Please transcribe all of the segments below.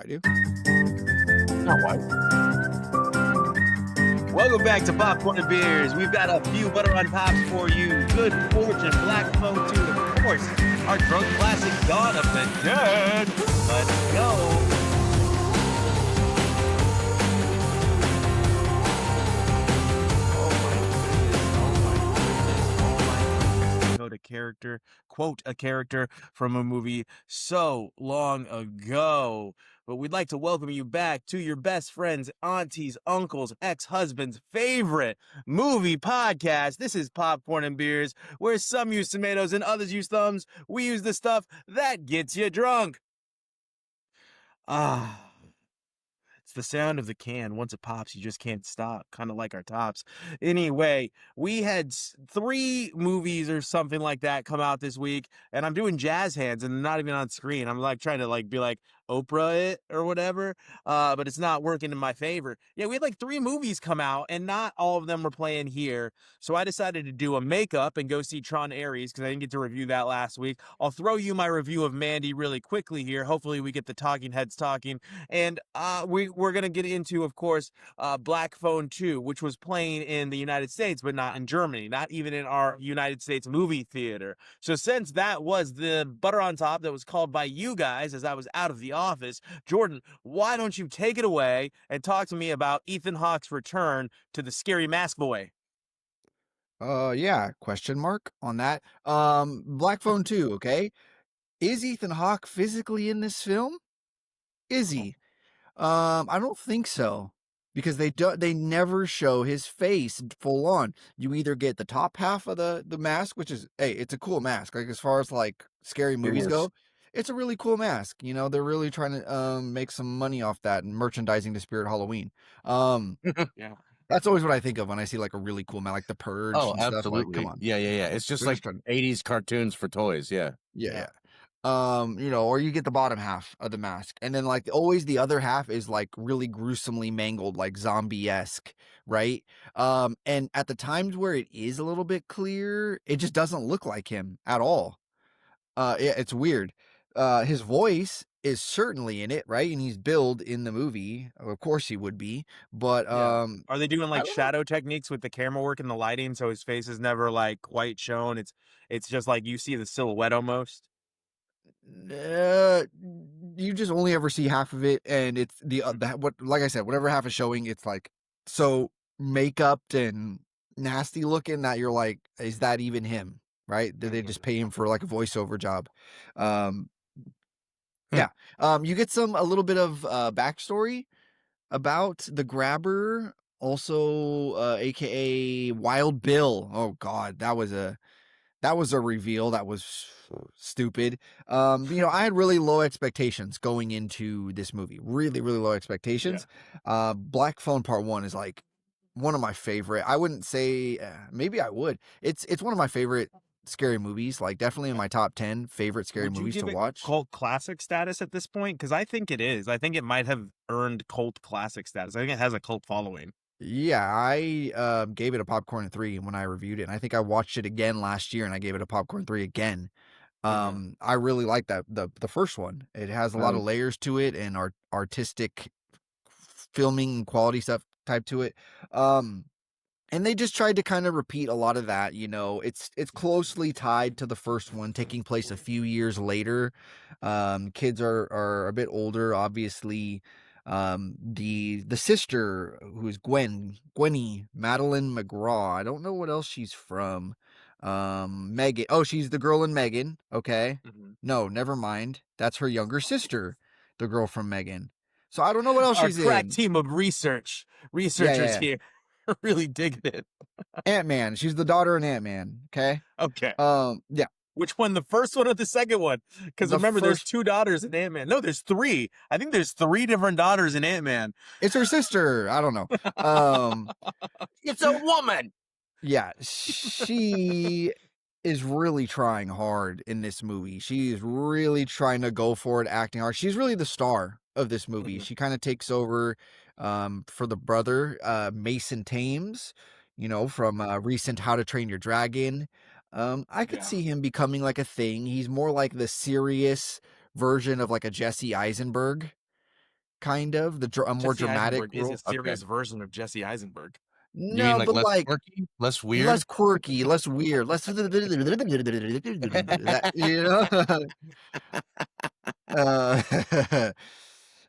I do. Not white. Welcome back to Popcorn and Beers. We've got a few butter on tops for you. Good Fortune, Blackphone 2, of course, our drunk classic Dawn of the Dead. Let's go. Quote a character from a movie so long ago. But we'd like to welcome you back to your best friend's, aunties, uncles, ex-husband's favorite movie podcast. This is Popcorn and Beers, where some use tomatoes and others use thumbs. We use the stuff that gets you drunk. Ah. It's the sound of the can. Once it pops, you just can't stop, kind of like our tops. Anyway, we had 3 movies or something like that come out this week, and I'm doing jazz hands and not even on screen. I'm like trying to be like Oprah it or whatever, but it's not working in my favor. Yeah, we had like 3 movies come out, and not all of them were playing here. So I decided to do a makeup and go see Tron Ares because I didn't get to review that last week. I'll throw you my review of Mandy really quickly here. Hopefully we get the talking heads talking. And we're going to get into, of course, Blackphone 2, which was playing in the United States, but not in Germany, not even in our United States movie theater. So since that was the butter on top that was called by you guys as I was out of the office, Jordan, why don't you take it away and talk to me about Ethan Hawke's return to the Scary Mask Boy? Yeah, question mark on that. Black Phone 2, okay? Is Ethan Hawke physically in this film? Is he? I don't think so. Because they never show his face full on. You either get the top half of the mask, which is, hey, it's a cool mask. Like, as far as like scary It movies is. go, it's a really cool mask. You know, they're really trying to make some money off that and merchandising the spirit Halloween. Yeah. That's always what I think of when I see like a really cool mask, like the Purge Oh, and stuff. Like, come absolutely. on. Yeah. It's just They're like just trying. 80s cartoons for toys. Yeah. Yeah, Yeah. yeah. Or you get the bottom half of the mask, and then like always the other half is like really gruesomely mangled, like zombie-esque, right? And at the times where it is a little bit clear, it just doesn't look like him at all. Yeah, it's weird. His voice is certainly in it, right? And he's billed in the movie. Of course he would be, but Yeah. Are they doing I like don't know. shadow techniques with the camera work and the lighting so his face is never like quite shown? It's just like you see the silhouette almost. Uh, you just only ever see half of it, and it's Mm. what, like I said, whatever half is showing, it's like so makeup and nasty looking that you're like, is that even him? Right? Did they just Mhm. pay him for like a voiceover job? Um, Hmm. yeah. You get a little bit of backstory about the grabber, also aka Wild Bill. Oh God, that was a reveal that was stupid. I had really low expectations going into this movie. Really, really low Yeah. expectations. Black Phone Part 1 is like one of my favorite. I wouldn't say maybe I would. It's one of my favorite scary movies, like definitely in Yeah. my top 10 favorite scary Would you movies to give it watch. cult classic status at this point? Because I think it is. I think it might have earned cult classic status. I think it has a cult following. Yeah, I gave it a popcorn 3 when I reviewed it. And I think I watched it again last year and I gave it a popcorn 3 again. Mhm. I really like that the first one. It has a lot of Um, layers to it and artistic filming and quality stuff type to it. Um, and they just tried to kind of repeat a lot of that. It's closely tied to the first one, taking place a few years later. Kids are a bit older, obviously. The sister, who is Gwenny Madeline McGraw. I don't know what else she's from. Megan. Oh, she's the girl in Megan. Okay. mhm. No, never mind. That's her younger sister, the girl from Megan. So I don't know what else Our she's crack in. team of Yeah, yeah, researchers yeah. here, really digging it. Ant-Man. She's the daughter in Ant-Man. Okay. Okay. Yeah. Which one? The first one or the second one? Because The remember, there's first, 2 daughters in Ant-Man. No, there's 3. I think there's 3 different daughters in Ant-Man. it's her sister. I don't know. Um, It's a woman. yeah, she is really trying hard in this movie. She is really trying to go for it, acting hard. She's really the star of this movie. Mhm. She kind of takes over for the brother, Mason Thames, from recent How to Train Your Dragon. I could Yeah. see him becoming like a thing. He's more like the serious version of like a Jesse Eisenberg. kind of a more Jesse dramatic Eisenberg is a role. Okay. serious version of Jesse Eisenberg. You mean No, like but less like quirky, less weird? less quirky, less weird, less that, you know? Uh,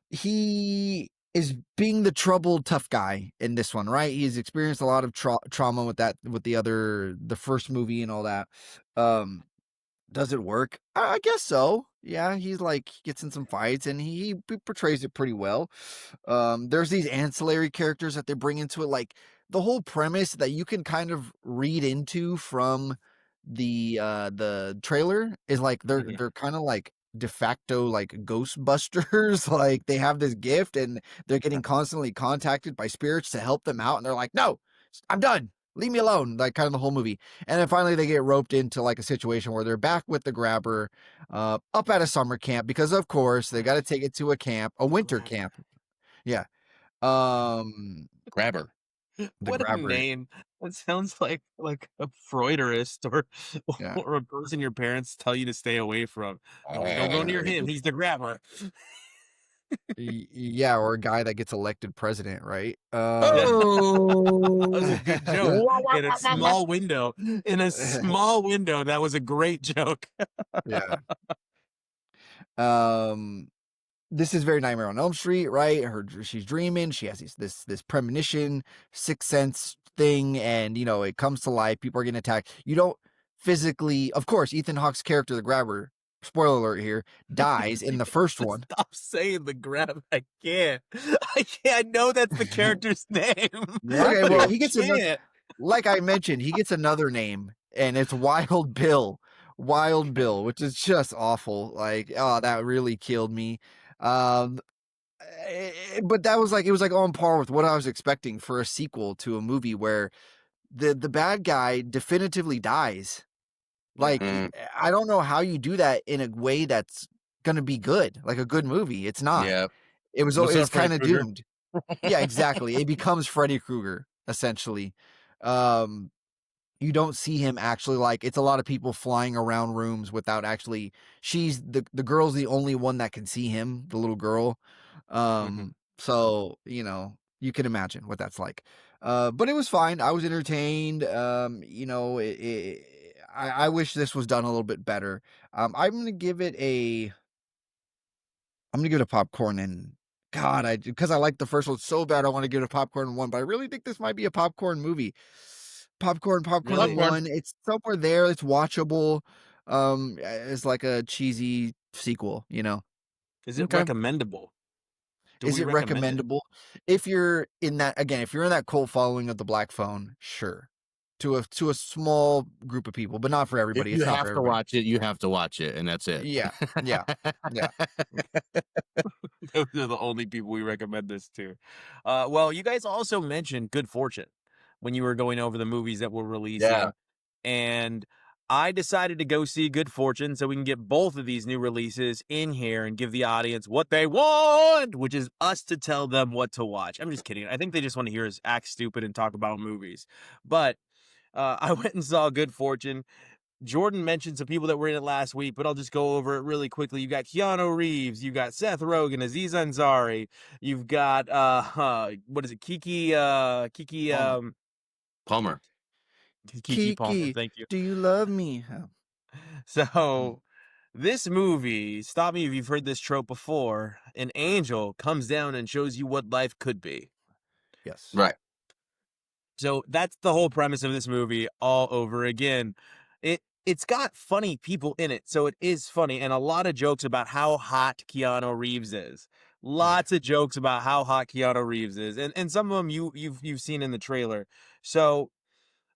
he is being the troubled tough guy in this one, right? He's experienced a lot of trauma with the first movie and all that. Um, does it work? I guess so. Yeah, he's like he gets in some fights and he portrays it pretty well. There's these ancillary characters that they bring into it, like the whole premise that you can kind of read into from the trailer is like Mhm. they're kind of like de facto like ghostbusters. Like they have this gift and they're getting constantly contacted by spirits to help them out, and they're like, no, I'm done, leave me alone, like kind of the whole movie. And then finally they get roped into like a situation where they're back with the grabber up at a summer camp because of course they got to take it to a camp, a winter camp. Grabber. Yeah. Um Grabber. the What a grabber. name. That sounds like a Freuderist or Yeah. or a person your parents tell you to stay away from. They're like, "Don't go near him, he's the grabber." Yeah, or a guy that gets elected president, right? Yeah, that was a good joke. In a Oh! small window that was a great joke. Yeah. Um this is very Nightmare on Elm Street, right? She's dreaming, she has this premonition, sixth sense thing, and you know, it comes to life, people are getting attacked. You don't physically, of course, Ethan Hawke's character, the grabber, spoiler alert here, dies in the first one. Stop saying the grab. I can't. I can't. I know that's the character's name. Okay, But well, I he gets another, can't. like I mentioned, he gets another name, and it's Wild Bill. Wild Bill, which is just awful. Like, oh, that really killed me. Um, but that was like it was like on par with what I was expecting for a sequel to a movie where the bad guy definitively dies. Yeah. Like, Mm, I don't know how you do that in a way that's gonna be good, like a good movie. It's not. yeah. What's It's up, Freddy kind of Krueger? doomed. Yeah, exactly. It becomes Freddy Krueger essentially. Um, you don't see him actually, like it's a lot of people flying around rooms without actually, she's the girl's the only one that can see him, the little girl. Mhm. So, you know, you can imagine what that's like. But it was fine. I was entertained. You know, I wish this was done a little bit better. I'm gonna give it a I'm gonna give it a popcorn and God, because I like the first one so bad, I want to give it a popcorn one, but I really think this might be a popcorn movie. Popcorn Really? Popcorn. one. It's somewhere there. It's watchable. It's like a cheesy sequel. You know, Is it Okay. recommendable? Do is we it recommend it? recommendable if you're in that again? If you're in that cult following of the Blackphone, sure, to a small group of people, but not for If everybody. you It's not for have to everybody. watch it, you have to watch it, and that's it. Yeah, yeah, yeah. Those are the only people we recommend this to. Well, you guys also mentioned Good Fortune when you were going over the movies that we're Yeah. releasing, and I decided to go see Good Fortune so we can get both of these new releases in here and give the audience what they want, which is us to tell them what to watch. I'm just kidding. I think they just want to hear us act stupid and talk about movies. But I went and saw Good Fortune. Jordan mentioned some people that were in it last week, but I'll just go over it really quickly. You got Keanu Reeves, you got Seth Rogen, Aziz Ansari, you've got what is it, Kiki Palmer, Palmer. Kiki Palmer, Kiki, thank you. do you love me? Oh, So this movie, stop me if you've heard this trope before. An angel comes down and shows you what life could be. yes. Right. So that's the whole premise of this movie all over again. It's got funny people in it, so it is funny, and a lot of jokes about how hot Keanu Reeves is. Yeah. Lots of jokes about how hot Keanu Reeves is, and some of them you've seen in the trailer. So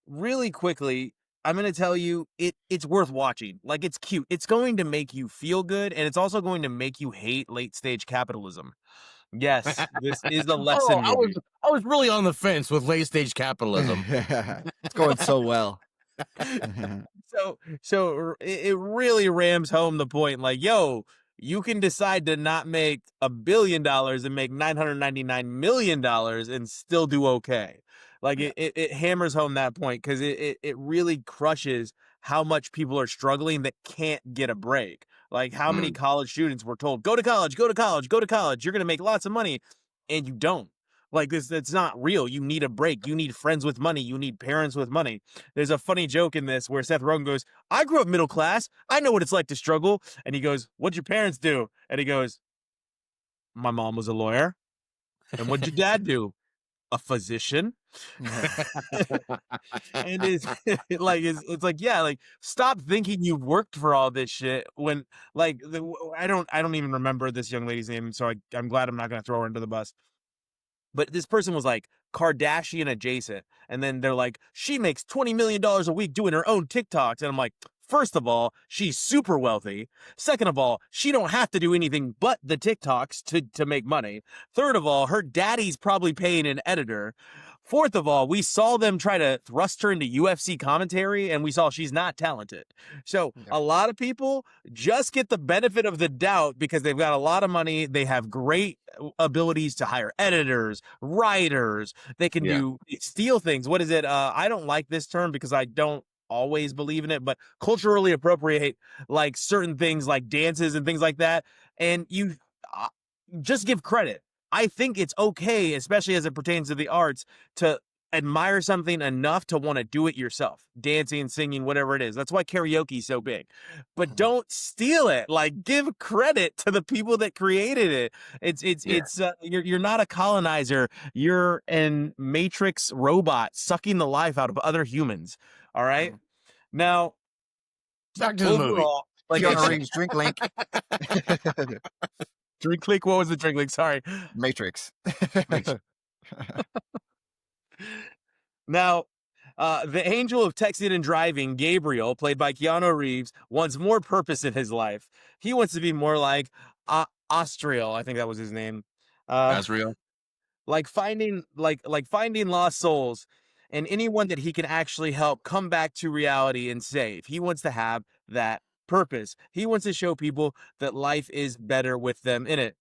really quickly, I'm gonna tell you it's worth watching. Like it's cute. It's going to make you feel good, and it's also going to make you hate late stage capitalism. Yes, this is a Oh, lesson I was movie. I was really on the fence with late stage capitalism. It's going so well. It really rams home the point, like, yo, you can decide to not make $1 billion and make $999 million and still do okay. Like Yeah. it hammers home that point because it really crushes how much people are struggling that can't get a break. Like, how many college students were told, go to college, go to college, go to college. You're going to make lots of money. And you don't. Like, that's not real. You need a break. You need friends with money. You need parents with money. There's a funny joke in this where Seth Rogen goes, I grew up middle class. I know what it's like to struggle. And he goes, what'd your parents do? And he goes, my mom was a lawyer. And what'd your dad do? A physician. And it's like it's like, yeah, like, stop thinking you worked for all this shit when, like, I don't even remember this young lady's name, so I'm glad I'm not gonna throw her under the bus. But this person was like Kardashian adjacent. And then they're like, she makes $20 million a week doing her own TikToks. And I'm like, first of all, she's super wealthy. Second of all, she don't have to do anything but the TikToks to make money. Third of all, her daddy's probably paying an editor. Fourth of all, we saw them try to thrust her into UFC commentary, and we saw she's not talented. So a lot of people just get the benefit of the doubt because they've got a lot of money. They have great abilities to hire editors, writers. They can steal things. What is it? I don't like this term because I don't always believe in it, but culturally appropriate, like, certain things like dances and things like that. And you just give credit. I think it's okay, especially as it pertains to the arts, to admire something enough to want to do it yourself. Dancing, singing, whatever it is. That's why karaoke is so big. But don't steal it. Like, give credit to the people that created it. You're not a colonizer. You're an Matrix robot sucking the life out of other humans. All right? Now, back to the movie. Like, Keanu Reeves, drink link. Drink link. What was the drink link? Sorry. Matrix. Now, the angel of texting and driving, Gabriel, played by Keanu Reeves, wants more purpose in his life. He wants to be more like Austriel. I think that was his name. Asriel. Like finding lost souls and anyone that he can actually help come back to reality and save. He wants to have that purpose. He wants to show people that life is better with them in it.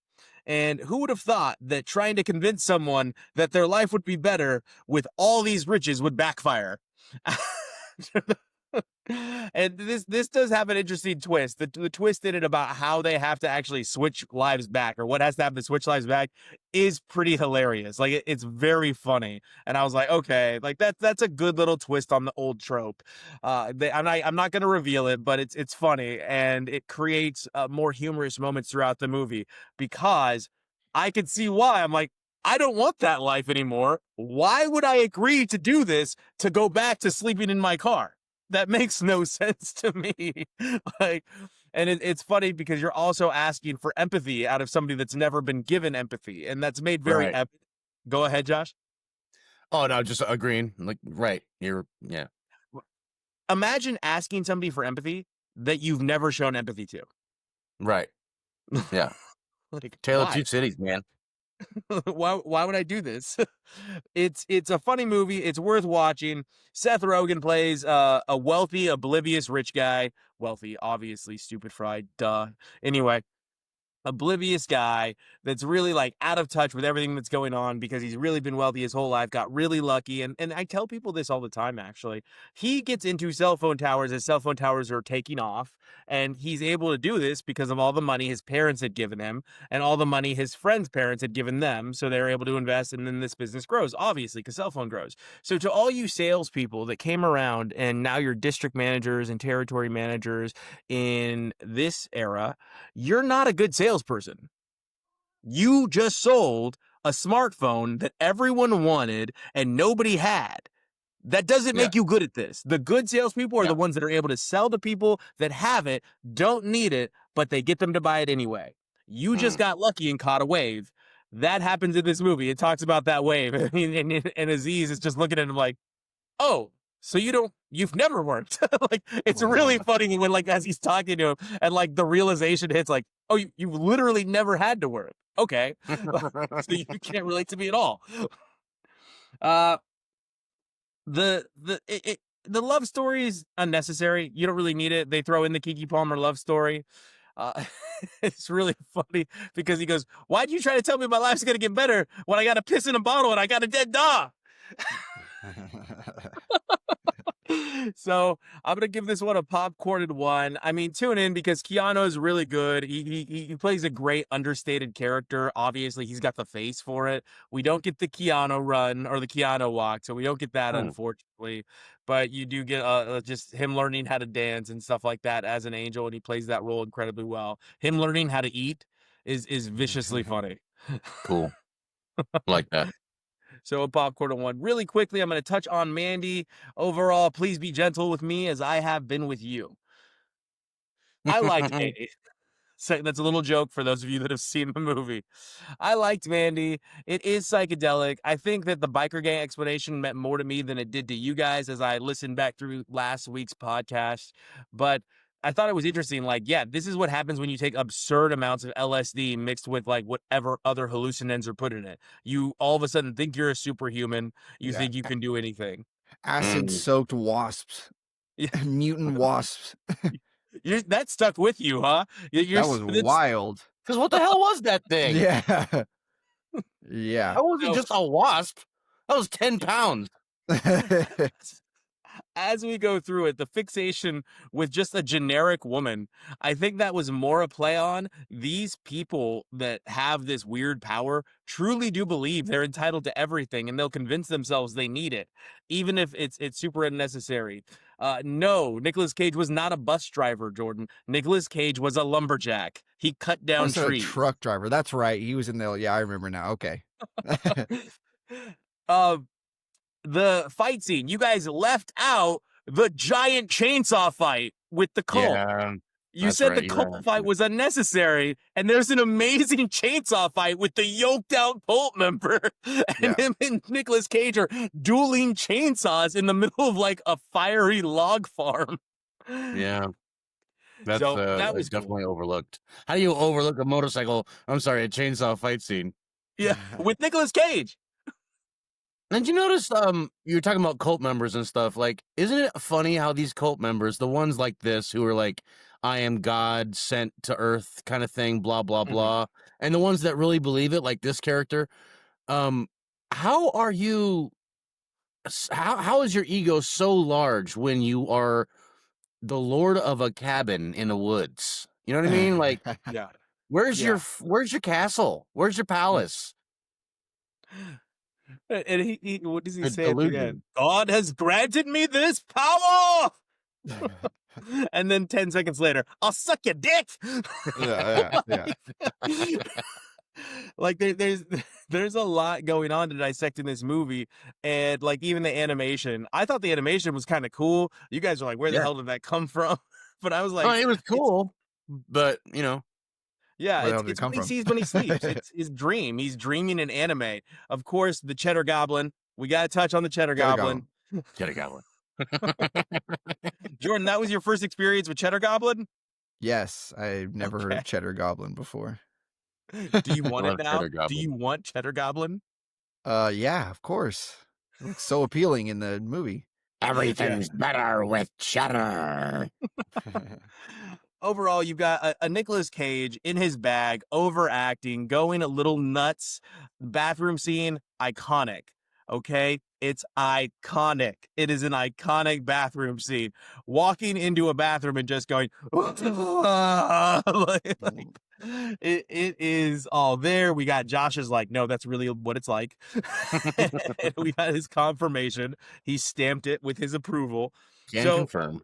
And who would have thought that trying to convince someone that their life would be better with all these riches would backfire? And this does have an interesting twist. The twist in it about how they have to actually switch lives back, or what has to happen to switch lives back, is pretty hilarious. Like, it's very funny. And I was like, okay, like that's a good little twist on the old trope. I'm not going to reveal it, but it's funny, and it creates more humorous moments throughout the movie, because I could see why. I'm like, I don't want that life anymore. Why would I agree to do this to go back to sleeping in my car? That makes no sense to me. Like, and it's funny because you're also asking for empathy out of somebody that's never been given empathy, and that's made very Right. epic. Go ahead, Josh. Oh no, just agreeing. Like, right. Yeah. Imagine asking somebody for empathy that you've never shown empathy to. Right. Yeah. Like, Tale of why? Two Cities, man. Why would I do this? It's a funny movie. It's worth watching. Seth Rogen plays a wealthy, oblivious rich guy. Wealthy, obviously, stupid Frye. Duh. Anyway, oblivious guy that's really, like, out of touch with everything that's going on because he's really been wealthy his whole life, got really lucky. And I tell people this all the time, actually. He gets into cell phone towers as cell phone towers are taking off, and he's able to do this because of all the money his parents had given him and all the money his friends' parents had given them. So they're able to invest, and then this business grows, obviously, because cell phone grows. So to all you salespeople that came around and now you're district managers and territory managers in this era, you're not a good salesperson. You just sold a smartphone that everyone wanted and nobody had. That doesn't make you good at this. The good salespeople are the ones that are able to sell to people that have it, don't need it, but they get them to buy it anyway. You just got lucky and caught a wave. That happens in this movie. It talks about that wave. And Aziz is just looking at him like, oh, so you've never worked. Like, it's really funny when, like, as he's talking to him and, like, the realization hits, like, oh, you've literally never had to work. Okay. So you can't relate to me at all. The love story is unnecessary. You don't really need it. They throw in the Keke Palmer love story. It's really funny because he goes, why'd you try to tell me my life's gonna get better when I got to piss in a bottle and I got a dead dog? So I'm gonna give this one a popcorned one. I mean, tune in because Keanu is really good. He plays a great understated character. Obviously, he's got the face for it. We don't get the Keanu run or the Keanu walk, so we don't get that Hmm, unfortunately. But you do get just him learning how to dance and stuff like that as an angel, and he plays that role incredibly well. Him learning how to eat is viciously funny. cool. Like that. So a popcorn one. Really quickly, I'm going to touch on Mandy. Overall, please be gentle with me as I have been with you. I liked Mandy. So that's a little joke for those of you that have seen the movie. I liked Mandy. It is psychedelic. I think that the biker gang explanation meant more to me than it did to you guys as I listened back through last week's podcast. But I thought it was interesting. Like, yeah, this is what happens when you take absurd amounts of LSD mixed with like whatever other hallucinogens are put in it. You all of a sudden think you're a superhuman. You Yeah. think you can do anything. Mm. Acid-soaked wasps. Yeah. Mutant wasps. That stuck with you, huh? That was That's wild. Because what the hell was that thing? Yeah. Yeah. That wasn't so just a wasp. That was 10 pounds. as we go through it, the fixation with just a generic woman, I think that was more a play on these people that have this weird power truly do believe they're entitled to everything and they'll convince themselves they need it, even if it's super unnecessary. No, Nicolas Cage was not a bus driver, Jordan. Nicolas Cage was a lumberjack. He cut down Also a trees. truck driver. That's right. He was in the yeah, I remember now. Okay. uh, the fight scene, you guys left out the giant chainsaw fight with the cult. Yeah, You that's said right. the You're cult right. fight was unnecessary, and there's an amazing chainsaw fight with the yoked out cult member, and Yeah. him and Nicolas Cage are dueling chainsaws in the middle of like a fiery log farm. Yeah, that's So that was cool. definitely overlooked. How do you overlook a motorcycle? I'm sorry, a chainsaw fight scene. Yeah, with Nicolas Cage. And you notice, you were talking about cult members and stuff. Like, isn't it funny how these cult members, the ones like this, who are like, "I am God sent to Earth" kind of thing, blah blah Mhm. blah, and the ones that really believe it, like this character, um, how are you? How is your ego so large when you are the lord of a cabin in the woods? You know what I mean? Like, Yeah, where's yeah. where's your castle? Where's your palace? And he what does he The say at the end? delusion. God has granted me this power. And then 10 seconds later, I'll suck your dick. Yeah, yeah, Like there's a lot going on to dissect in this movie, and like even the animation. I thought the animation was kind of cool. You guys are like, where the Yeah. hell did that come from? But I was Oh, like, it was it's cool, but yeah, Where the hell did it it's come what he from? sees when he sleeps. It's his dream. He's dreaming in anime. Of course, the Cheddar Goblin. We gotta touch on the Cheddar Cheddar Goblin. Goblin. Cheddar Goblin. Jordan, that was your first experience with Cheddar Goblin? Yes, I've never heard Okay. of Cheddar Goblin before. Do you I want it love now? Cheddar Do Goblin. you want Cheddar Goblin? Yeah, of course. It looks so appealing in the movie. Everything's better with cheddar. Overall, you've got a Nicolas Cage in his bag, overacting, going a little nuts. Bathroom scene, iconic. Okay? It's iconic. It is an iconic bathroom scene. Walking into a bathroom and just going, it is all there. We got Josh's like, no, that's really what it's like. And we got his confirmation. He stamped it with his approval. Can So confirm.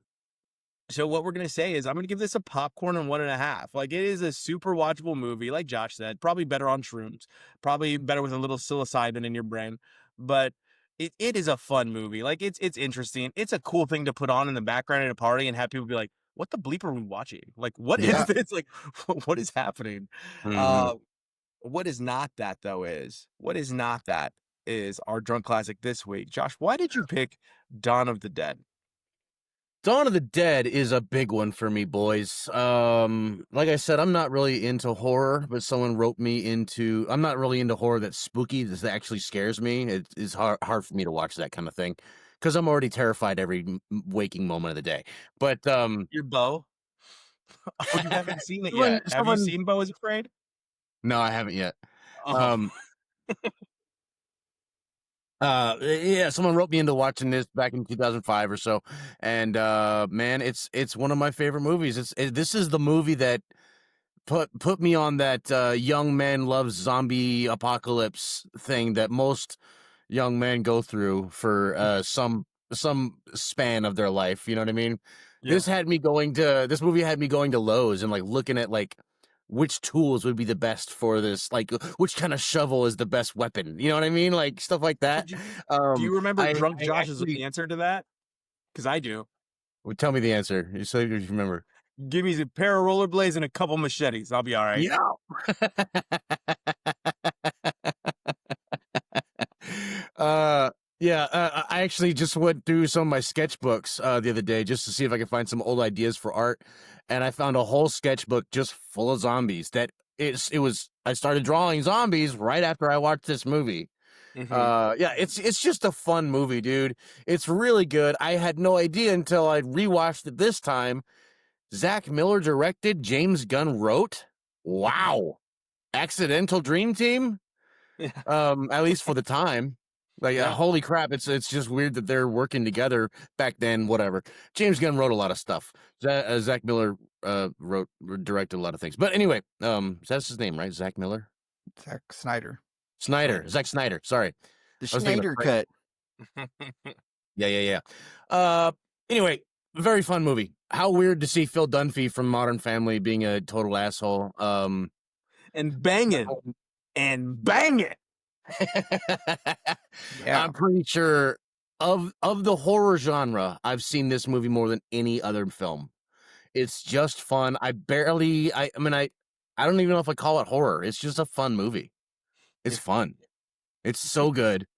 so what we're gonna say is I'm gonna give this a popcorn and 1.5. Like it is a super watchable movie, like Josh said. Probably better on shrooms, probably better with a little psilocybin in your brain. But it is a fun movie. Like it's interesting. It's a cool thing to put on in the background at a party and have people be like, "What the bleep are we watching? Like what is Yeah. this? Like what is happening?" Mhm. Uh, what is not that though is what is not that is our drunk classic this week. Josh, why did you pick Dawn of the Dead? Dawn of the Dead is a big one for me, boys. Like I said, I'm not really into horror, but someone wrote me into. I'm not really into horror that's spooky. That actually scares me. It is hard for me to watch that kind of thing because I'm already terrified every waking moment of the day. But Your bow? Oh, you haven't seen it someone, yet. Have you someone. seen Beau is Afraid? No, I haven't yet. Oh, Um, Yeah, someone wrote me into watching this back in 2005 or so, and man, it's one of my favorite movies. This is the movie that put me on that young man loves zombie apocalypse thing that most young men go through for some span of their life. You know what I mean? Yeah. This movie had me going to Lowe's and like looking at like which tools would be the best for this, like which kind of shovel is the best weapon. You know what I mean? Like stuff like that. Do you remember Drunk I Josh's actually answer to that? Because I do. well, tell me the answer. You say you remember. Give me a pair of rollerblades and a couple machetes. I'll be all right. Yeah. I actually just went through some of my sketchbooks the other day just to see if I could find some old ideas for art, and I found a whole sketchbook just full of zombies. I started drawing zombies right after I watched this movie. It's just a fun movie, dude. It's really good. I had no idea until I rewatched it this time. Zach Miller directed, James Gunn wrote. Wow. Accidental Dream Team? Yeah. At least for the time. Like, Yeah. holy crap, it's just weird that they're working together back then, whatever. James Gunn wrote a lot of stuff. Zach Miller directed a lot of things. But anyway, that's his name, right? Zach Miller? Zack Snyder. Zack Snyder, sorry. The I was thinking Schneider of cut. Yeah. Anyway, very fun movie. How weird to see Phil Dunphy from Modern Family being a total asshole. And banging. And banging. Yeah. I'm pretty sure of the horror genre, I've seen this movie more than any other film. It's just fun. I don't even know if I call it horror. It's just a fun movie. It's fun. It's so good.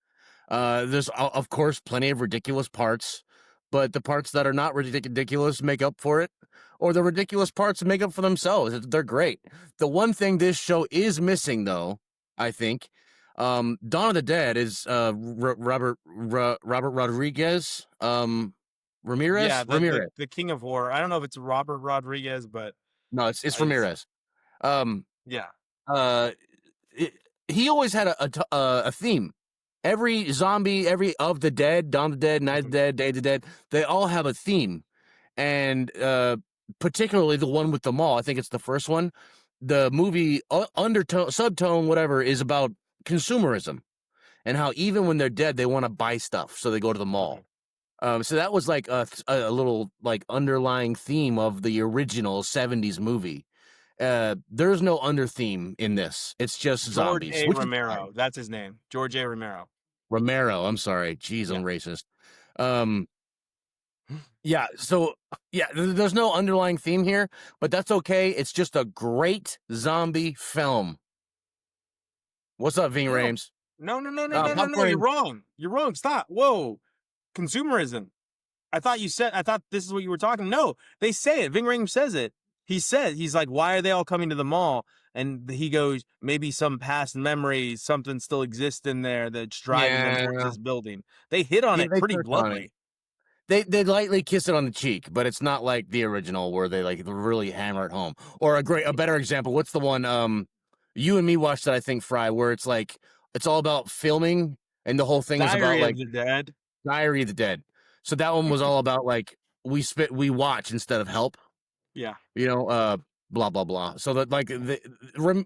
There's of course plenty of ridiculous parts, but the parts that are not ridiculous make up for it, or the ridiculous parts make up for themselves. They're great. The one thing this show is missing, though, I think, Dawn of the Dead is Robert Rodriguez, Ramirez. Yeah, Ramirez. the king of horror. I don't know if it's Robert Rodriguez, but No, it's Ramirez. Yeah. He always had a theme. Every zombie, every of the dead, Dawn of the Dead, Night of the Dead, Day of the Dead, they all have a theme. And particularly the one with the mall, I think it's the first one. The movie undertone, subtone, whatever, is about consumerism and how even when they're dead, they want to buy stuff, so they go to the mall. So that was like a little like underlying theme of the original 70s movie. There's no under theme in this. It's just George zombies. A. Romero. That's his name. George A. Romero. Romero. I'm sorry. Jeez, I'm racist. Yeah. So there's no underlying theme here, but that's okay. It's just a great zombie film. What's up, Ving Rames? No. You're wrong. You're wrong. Stop. Whoa. Consumerism. I thought this is what you were talking. No, they say it. Ving Rhames says it. He's like, why are they all coming to the mall? And he goes, maybe some past memory, something still exists in there that's driving them towards this building. They hit on it pretty bluntly. They lightly kiss it on the cheek, but it's not like the original where they like really hammer it home. Or a better example. What's the one you and me watched that I think Frye, where it's like it's all about filming and the whole thing is about like the Dead. Diary of the Dead. So that one was all about like we watch instead of help. Yeah. You know, blah blah blah. So that like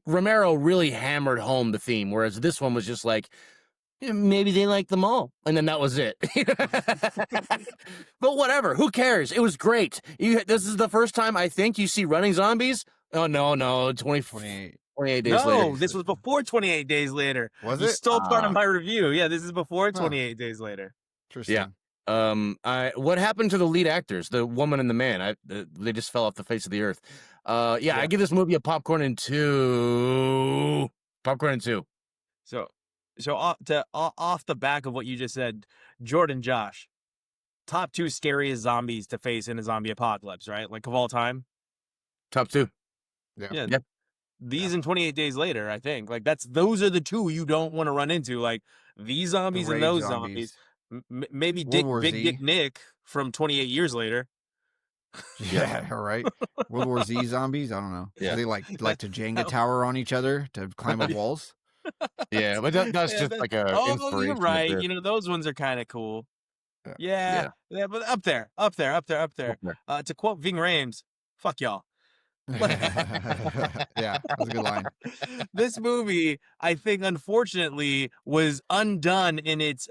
Romero really hammered home the theme, whereas this one was just like maybe they like them all, and then that was it. But whatever, who cares? It was great. This is the first time I think you see running zombies. Oh no, 28 days later. No, this was before 28 days later. Was you it? stole part of my review. Yeah, this is before 28 days later. Interesting. Yeah. What happened to the lead actors, the woman and the man? They just fell off the face of the earth. I give this movie a popcorn and 2. Popcorn and 2. So off the back of what you just said, Jordan, Josh, top 2 scariest zombies to face in a zombie apocalypse, right? Like of all time. Top 2. Yeah. These and 28 days later, I think. Like those are the 2 you don't want to run into. Like these zombies and those zombies. Maybe Big Dick Nick from 28 years later. Yeah, right. World War Z zombies. I don't know. Yeah. Do they like to Jenga tower on each other to climb up walls? Yeah, but that's Yeah, just like a oh, you're inspiration of right. this. You know, those ones are kind of cool. Yeah, Yeah, yeah, but up there, up there, up there, up there. up there. To quote Ving Rhames, "Fuck y'all." Yeah, that's a good line. This movie, I think, unfortunately, was undone in its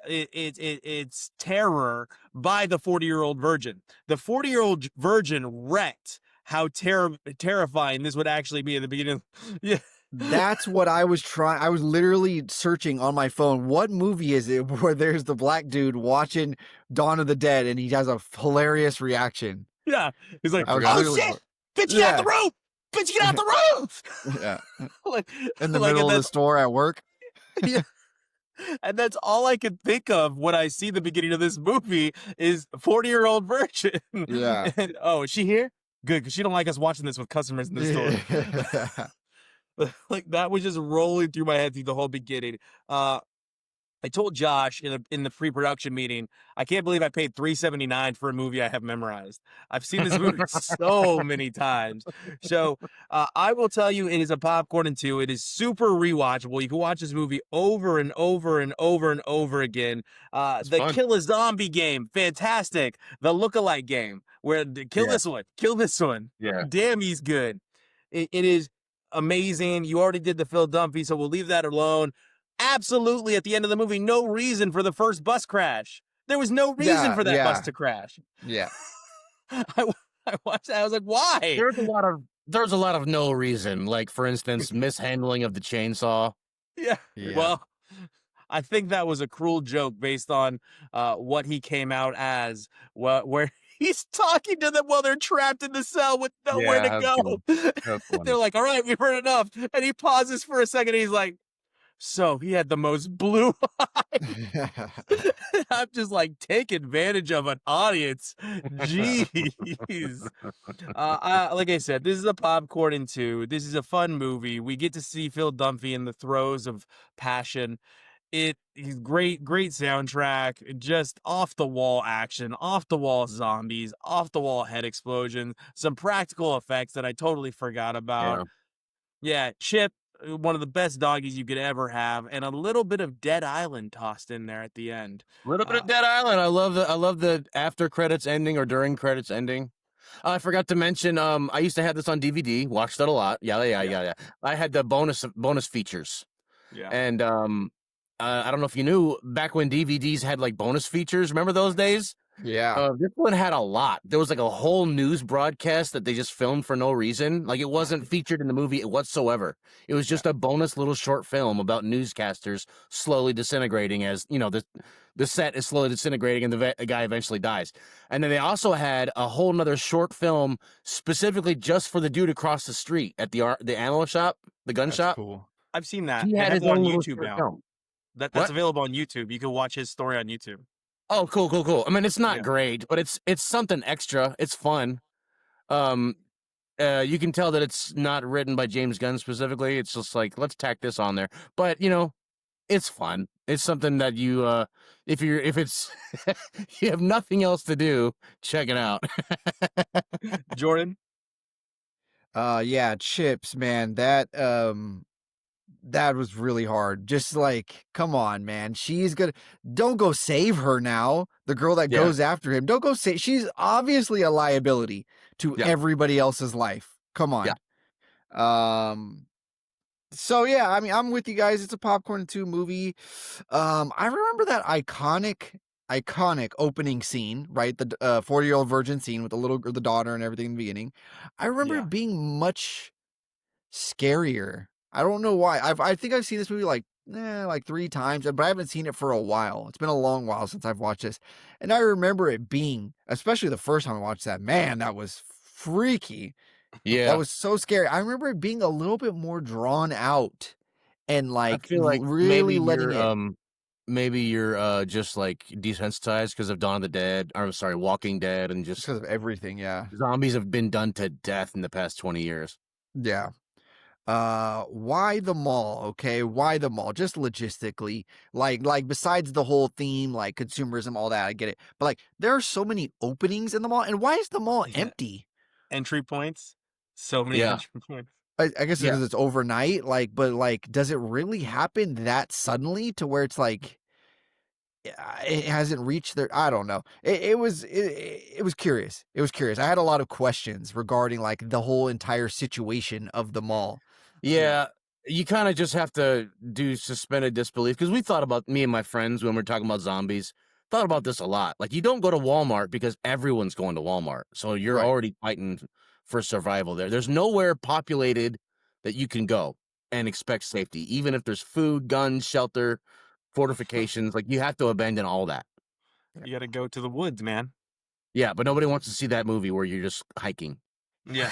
terror by the 40-year-old virgin. The 40-year-old virgin wrecked how terrifying this would actually be in the beginning. Yeah, That's what I was trying. I was literally searching on my phone. What movie is it where there's the black dude watching Dawn of the Dead and he has a hilarious reaction? yeah. He's I like, I was "Oh forgot. literally, shit, bitch, get out the yeah, roof! Bitch, get out the roof!" yeah, like, in the and middle of the that's store at work. yeah, and that's all I could think of when I see the beginning of this movie is 40-year-old virgin. Yeah. And oh, is she here? Good, because she don't like us watching this with customers in the store. Yeah. Like that was just rolling through my head through the whole beginning. I told Josh in the pre-production meeting, I can't believe I paid $3.79 for a movie I have memorized. I've seen this movie so many times. So I will tell you, it is a popcorn and two. It is super rewatchable. You can watch this movie over and over and over and over again. It's The fun. Kill a Zombie game, fantastic. The Lookalike game, where kill Yeah, this one, kill this one. yeah, Damn, he's good. It is amazing. You already did the Phil Dunphy, so we'll leave that alone. Absolutely, at the end of the movie, no reason for the first bus crash. There was no reason Yeah. for that bus Yeah. to crash. Yeah. I watched that. I was like, why? there's a lot of no reason. Like for instance, mishandling of the chainsaw. Yeah. Yeah. Well, I think that was a cruel joke based on what he came out as, where he's talking to them while they're trapped in the cell with nowhere to Yeah, that's go. good. That's They're funny. like, all right, we've heard enough. And he pauses for a second. And he's like, so he had the most blue I'm just like, take advantage of an audience. Jeez. Like I said, this is a popcorn and two. This is a fun movie. We get to see Phil Dunphy in the throes of passion. He's great soundtrack, just off the wall action, off the wall zombies, off the wall head explosions, some practical effects that I totally forgot about. Yeah. Yeah, Chip, one of the best doggies you could ever have, and a little bit of Dead Island tossed in there at the end. A little bit Uh, of Dead Island. I love the after credits ending or during credits ending. I forgot to mention. I used to have this on DVD. Watched it a lot. yeah, Yeah. I had the bonus features, yeah, and I don't know if you knew back when DVDs had like bonus features. Remember those days? Yeah. This one had a lot. There was like a whole news broadcast that they just filmed for no reason. Like it wasn't featured in the movie whatsoever. It was Yeah. just a bonus little short film about newscasters slowly disintegrating as, you know, the set is slowly disintegrating and the guy eventually dies. And then they also had a whole nother short film specifically just for the dude across the street at the ammo shop, the gun That's shop. cool. I've seen that. He They had have his that on own little YouTube short now. film. That's What? available on YouTube. You can watch his story on YouTube. Oh, cool. I mean, it's not Yeah. great, but it's something extra. It's fun. Um, you can tell that it's not written by James Gunn specifically. It's just like, let's tack this on there. But, you know, it's fun. It's something that you, if it's, you have nothing else to do, check it out. Jordan, Yeah, Chips, man. That was really hard. Just like, come on, man. Don't go save her now. The girl that Yeah. goes after him. Don't go save. She's obviously a liability to Yeah. everybody else's life. Come Yeah. on. So yeah, I mean, I'm with you guys. It's a popcorn 2 movie. I remember that iconic opening scene, right? The 40-year-old virgin scene with the daughter and everything in the beginning. I remember yeah, it being much scarier. I don't know why. I think I've seen this movie like 3 times, but I haven't seen it for a while. It's been a long while since I've watched this. And I remember it being, especially the first time I watched that, man, that was freaky. That Yeah. was so scary. I remember it being a little bit more drawn out and I like feel like really letting it maybe you're just like desensitized because of Dawn of the Dead, or I'm sorry, Walking Dead, and just because of everything. Yeah. zombies have been done to death in the past 20 years. Yeah. Why the mall? Okay. Why the mall? Just logistically, like besides the whole theme, like consumerism, all that, I get it. But like, there are so many openings in the mall. And why is the mall yeah. empty? Entry points. So many Yeah. entry points. I guess Yeah. because it's overnight, like, but like, does it really happen that suddenly to where it's like it hasn't reached their? I don't know. It was curious. It was curious. I had a lot of questions regarding like the whole entire situation of the mall. Yeah. Yeah, you kind of just have to do suspended disbelief because we thought about me and my friends when we're talking about zombies. Thought about this a lot. Like, you don't go to Walmart because everyone's going to Walmart, so you're Right. already fighting for survival there. There's nowhere populated that you can go and expect safety, even if there's food, guns, shelter, fortifications. Like, you have to abandon all that. You got to go to the woods, man. Yeah, but nobody wants to see that movie where you're just hiking. Yeah.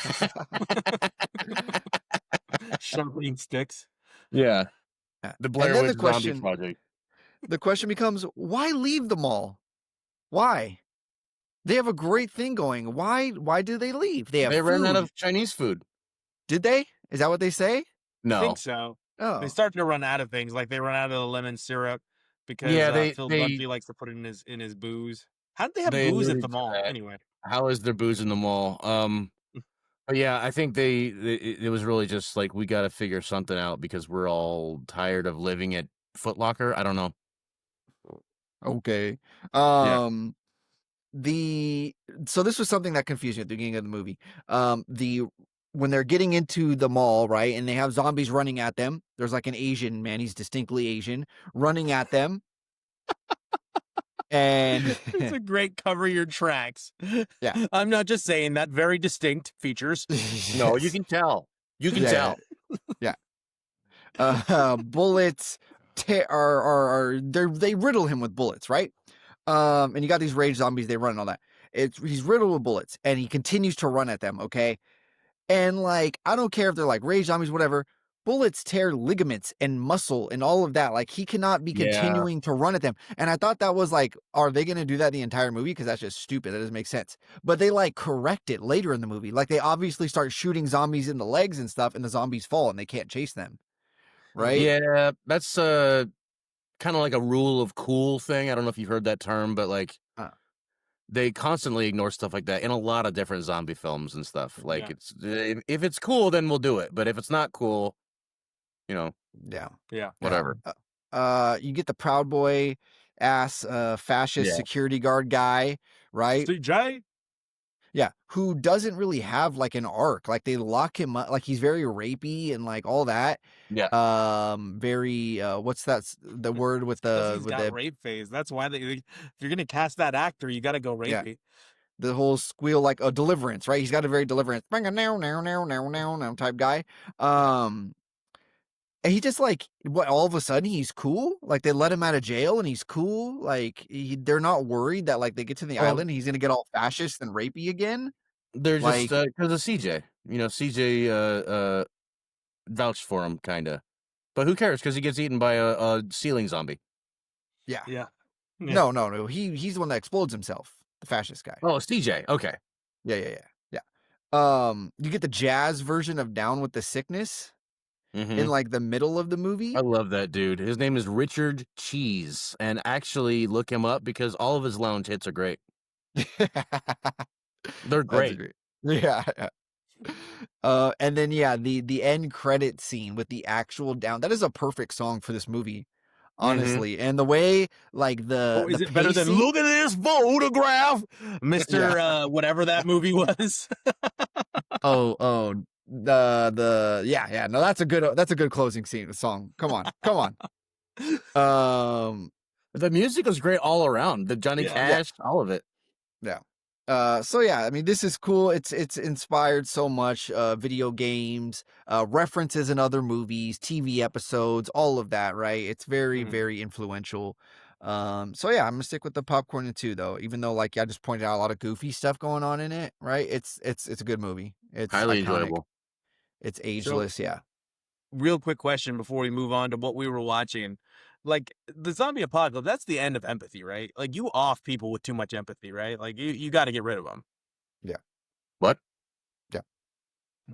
Sharpening sticks. Yeah, Yeah. the And Blair then Witch Zombie Project. the question becomes, why leave the mall? Why? They have a great thing going. Why do they leave? They have They ran out food. of Chinese food. Did they? Is that what they say? I think No. so. They Oh, start to run out of things, like they run out of the lemon syrup because Yeah, they Phil they Dunphy likes to put it in his booze. How did they have they booze at alluded the to mall that. anyway? How is there booze in the mall? But yeah, I think it was really just like we got to figure something out because we're all tired of living at Foot Locker. I don't know. okay. Yeah. Um, the so this was something that confused me at the beginning of the movie. The when they're getting into the mall, right, and they have zombies running at them. There's like an Asian man. He's distinctly Asian, running at them, and It's a great cover your tracks. yeah, I'm not just saying that, very distinct features. No, you yes, can tell. You can yeah, tell. yeah. Bullets they riddle him with bullets, right? And you got these rage zombies, they run and all that. He's riddled with bullets, and he continues to run at them. Okay, and like I don't care if they're like rage zombies, whatever. Bullets tear ligaments and muscle and all of that. Like he cannot be Yeah. continuing to run at them. And I thought that was like, are they going to do that the entire movie? Because that's just stupid. That doesn't make sense. But they like correct it later in the movie. Like they obviously start shooting zombies in the legs and stuff, and the zombies fall and they can't chase them. Right? Yeah, that's kind of like a rule of cool thing. I don't know if you've heard that term, but like Uh, they constantly ignore stuff like that in a lot of different zombie films and stuff. Like Yeah. it's if it's cool, then we'll do it. But if it's not cool, you know, yeah. Yeah. whatever. You get the Proud Boy ass fascist Yeah. security guard guy, right? CJ? Yeah, who doesn't really have like an arc. Like they lock him up, like he's very rapey and like all that. Yeah. Very what's that the word with Because the he's got rape phase. That's why if you're gonna cast that actor, you gotta go yeah, rapey. the whole squeal like a deliverance, right? He's got a very deliverance now type guy. And he just like what all of a sudden he's cool. Like they let him out of jail and he's cool. Like they're not worried that like they get to the Well, island he's gonna get all fascist and rapey again. they're just Like because of CJ. You know, CJ vouched for him, kind of. But who cares? Because he gets eaten by a ceiling zombie. yeah. Yeah. No. He's the one that explodes himself. The fascist guy. Oh, CJ. Okay. Yeah. You get the jazz version of Down with the Sickness in Hmm. like the middle of the I movie. love that dude. His name is Richard Cheese, and actually look him up because all of his lounge hits are great. They're That's great. great. Yeah. And then yeah, the end credit scene with the actual Down. That is a perfect song for this movie, Hmm. honestly. And the way like Oh, the is it better than pacing. look at this photograph, Mister Yeah. whatever that movie was? Oh, yeah. No, that's a good closing scene. The song. Come on. The music is great all around. The Johnny Yeah. Yeah. Cash, all of it. Yeah. So yeah, I mean, this is cool. It's inspired so much video games, references in other movies, TV episodes, all of that, right? It's very, Mhm. very influential. So yeah, I'm gonna stick with the popcorn and two though, even though like I just pointed out a lot of goofy stuff going on in it, right? It's a good movie. It's Highly iconic. enjoyable. It's So, ageless, yeah. real quick question before we move on to what we were watching. Like the zombie apocalypse, that's the end of empathy, right? Like you off people with too much empathy, right? Like you got to get rid of them. Yeah. What? Yeah.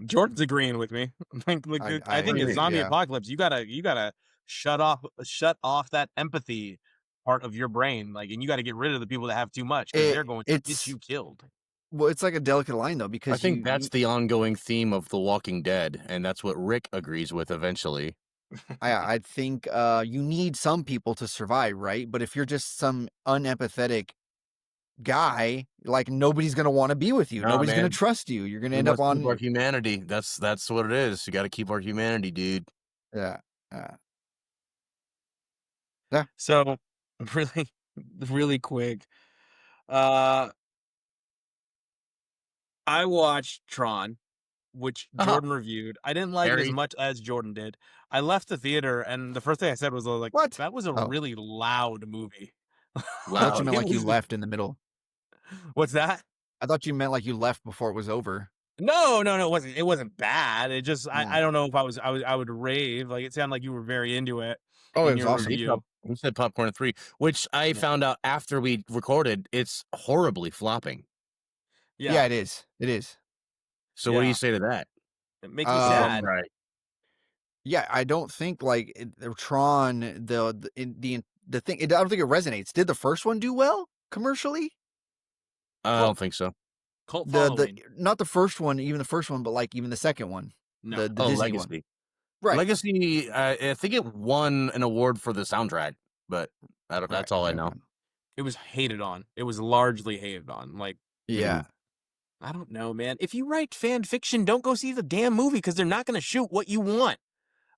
Jordan's agreeing with me. I What think do you a mean? zombie Yeah. apocalypse, you gotta shut off that empathy part of your brain, like, and you got to get rid of the people that have too much because It they're going to get it's you killed. Well, it's like a delicate line though I because think that's the ongoing theme of The Walking Dead, and that's what Rick agrees with eventually. I think you need some people to survive, right? But if you're just some unempathetic guy, like nobody's gonna want to be with you. Nah, Nobody's gonna man, trust you. You're gonna we end up must keep our on humanity. That's what it is. You got to keep our humanity, dude. yeah, yeah. So really, really quick. Uh, I watched Tron, which Uh-huh. Jordan reviewed. I didn't like it as Harry. much as Jordan did. I left the theater, and the first thing I was like, What? "That was a Oh, really loud movie." I thought you Loud. meant It like you was. left in the middle. What's that? I thought you meant like you left before it was over. No, no, no. It wasn't bad. It just I No. don't know if I would rave. Like it sounded like you were very into it Oh, it in was your awesome. review. We said Popcorn 3, which I Yeah. found out after we recorded, it's horribly flopping. Yeah, Yeah, it is. It is. So what do you yeah. say to that? It makes me Um, sad. Right. yeah, I don't think like Tron the thing. I don't think it resonates. Did the first one do well commercially? I Cult don't think so. cult The following. not the first one, even the first one, but like even the second one, No. the Oh, Disney one. Legacy. Right. Legacy, I think it won an award for the soundtrack, but I don't, Right. that's all I Okay. know. It was hated on. It was largely hated on. Like, Yeah. I don't know, man. If you write fan fiction, don't go see the damn movie because they're not going to shoot what you want.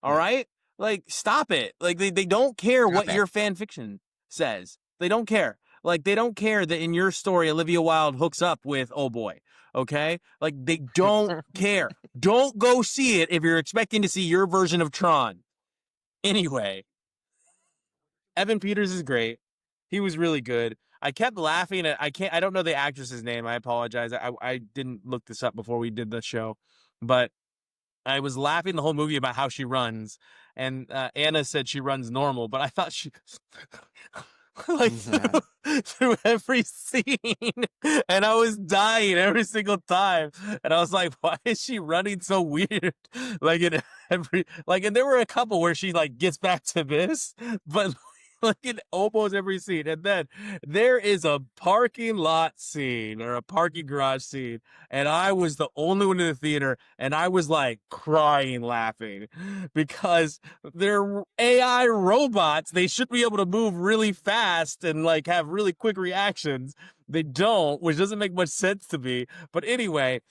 All Yeah. right? Like, stop it. Like, they don't care Stop what it. your fan fiction says. They don't care. Like, they don't care that in your story, Olivia Wilde hooks up with oh boy. Okay? Like, they don't care. Don't go see it if you're expecting to see your version of Tron. Anyway, Evan Peters is great. He was really good. I kept laughing at I don't know the actress's name. I apologize. I didn't look this up before we did the show. But I was laughing the whole movie about how she runs, and Anna said she runs normal, but I thought she like through every scene, and I was dying every single time, and I was like, why is she running so weird? Like in and there were a couple where she like gets back to this, but like in almost every scene, and then there is a parking lot scene or a parking garage scene, and I was the only one in the theater, and I was like crying laughing because they're AI robots. They should be able to move really fast and like have really quick reactions. They don't, which doesn't make much sense to me. But anyway,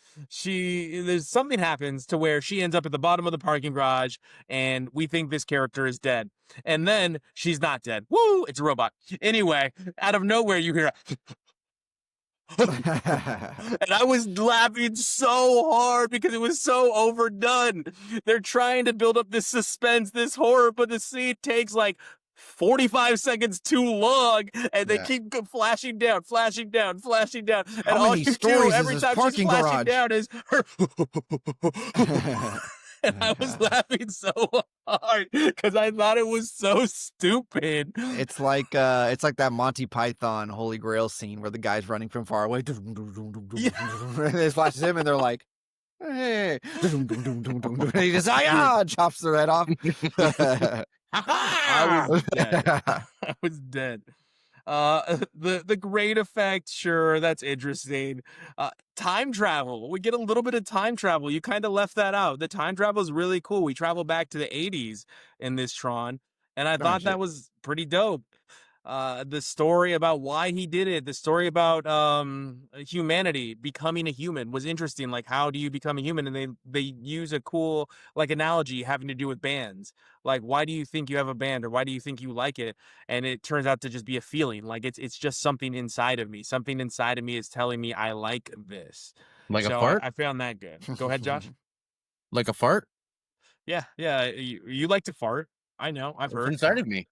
there's something happens to where she ends up at the bottom of the parking garage, and we think this character is dead. And then she's not dead. Woo! It's a robot. Anyway, out of nowhere, you hear and I was laughing so hard because it was so overdone. They're trying to build up this suspense, this horror, but the scene takes like 45 seconds too long, and they Yeah. keep flashing down, flashing down, flashing down. How And all many you do stories is every this time she's parking flashing garage? down is her. And I was laughing so hard because I thought it was so stupid. It's like that Monty Python Holy Grail scene where the guy's running from far away. Yeah. And it flashes him, and they're like, "Hey!" And he just chops their head off. I was dead. I was dead. The great effect, sure, that's interesting. Time travel. We get a little bit of time travel. You kind of left that out. The time travel is really cool. We travel back to the 80s in this Tron, and I Oh thought that shit! was pretty dope. The story about why he did it, the story about humanity becoming a human was interesting. Like, how do you become a human? And they use a cool like analogy having to do with bands. Like, why do you think you have a band, or why do you think you like it? And it turns out to just be a feeling. Like it's just something inside of me. Something inside of me is telling me I like this. Like a So fart? I found that good. Go ahead, Josh. Like a fart? Yeah, yeah. You like to fart. I know. I've It's heard. inside of me.